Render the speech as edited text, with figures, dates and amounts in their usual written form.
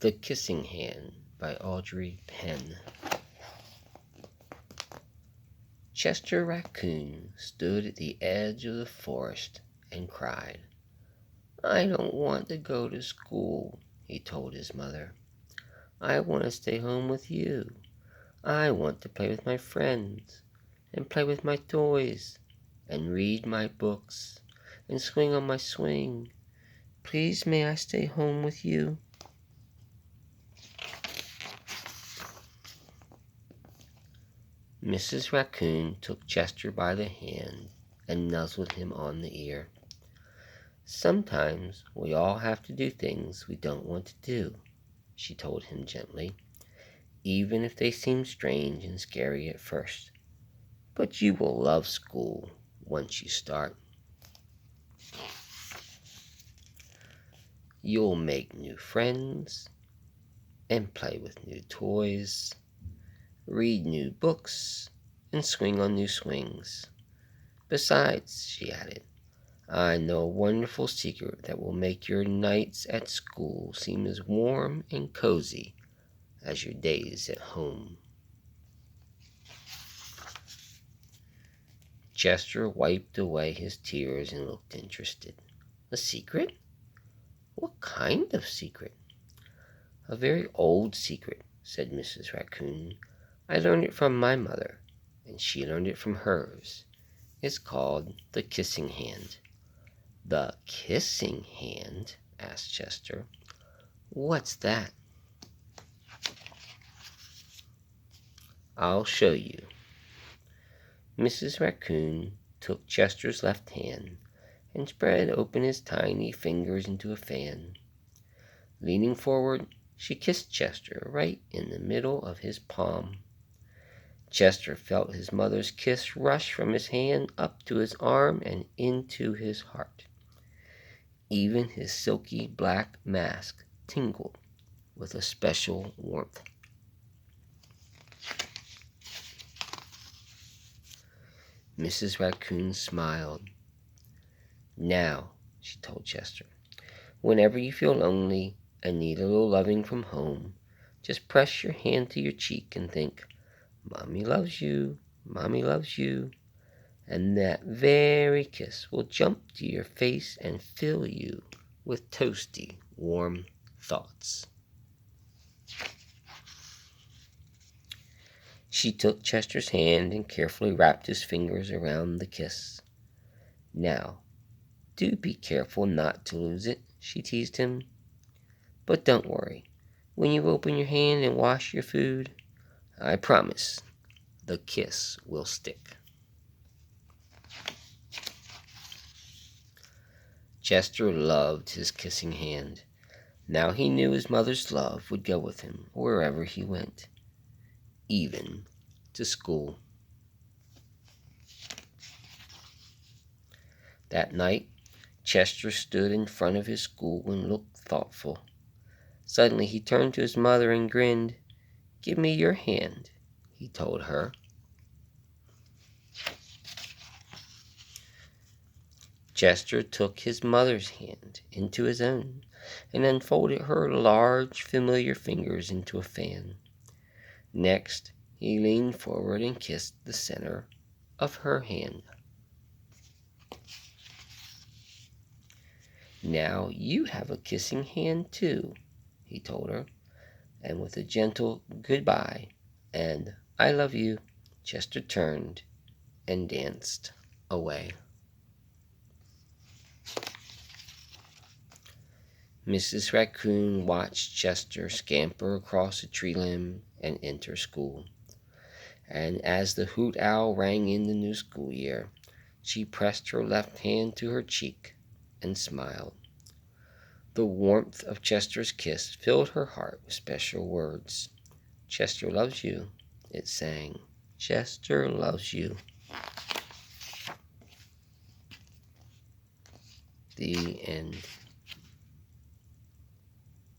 The Kissing Hand by Audrey Penn. Chester Raccoon stood at the edge of the forest and cried. "I don't want to go to school," he told his mother. "I want to stay home with you. I want to play with my friends, and play with my toys, and read my books, and swing on my swing. Please may I stay home with you?" Mrs. Raccoon took Chester by the hand and nuzzled him on the ear. "Sometimes we all have to do things we don't want to do," she told him gently, "even if they seem strange and scary at first. But you will love school once you start. You'll make new friends and play with new toys, read new books, and swing on new swings. Besides," she added, "I know a wonderful secret that will make your nights at school seem as warm and cozy as your days at home." Chester wiped away his tears and looked interested. "A secret? What kind of secret?" "A very old secret," said Mrs. Raccoon. "I learned it from my mother, and she learned it from hers. It's called the Kissing Hand." "The Kissing Hand?" asked Chester. "What's that?" "I'll show you." Mrs. Raccoon took Chester's left hand and spread open his tiny fingers into a fan. Leaning forward, she kissed Chester right in the middle of his palm. Chester felt his mother's kiss rush from his hand up to his arm and into his heart. Even his silky black mask tingled with a special warmth. Mrs. Raccoon smiled. "Now," she told Chester, "whenever you feel lonely and need a little loving from home, just press your hand to your cheek and think, 'Mommy loves you, Mommy loves you,' and that very kiss will jump to your face and fill you with toasty, warm thoughts." She took Chester's hand and carefully wrapped his fingers around the kiss. "Now, do be careful not to lose it," she teased him. "But don't worry. When you open your hand and wash your food, I promise the kiss will stick." Chester loved his kissing hand. Now he knew his mother's love would go with him wherever he went, even to school. That night, Chester stood in front of his school and looked thoughtful. Suddenly he turned to his mother and grinned. "Give me your hand," he told her. Chester took his mother's hand into his own and unfolded her large, familiar fingers into a fan. Next, he leaned forward and kissed the center of her hand. "Now you have a kissing hand too," he told her, and with a gentle goodbye and "I love you," Chester turned and danced away. Mrs. Raccoon watched Chester scamper across a tree limb and enter school. And as the hoot owl rang in the new school year, she pressed her left hand to her cheek and smiled. The warmth of Chester's kiss filled her heart with special words. "Chester loves you," it sang. "Chester loves you." The end.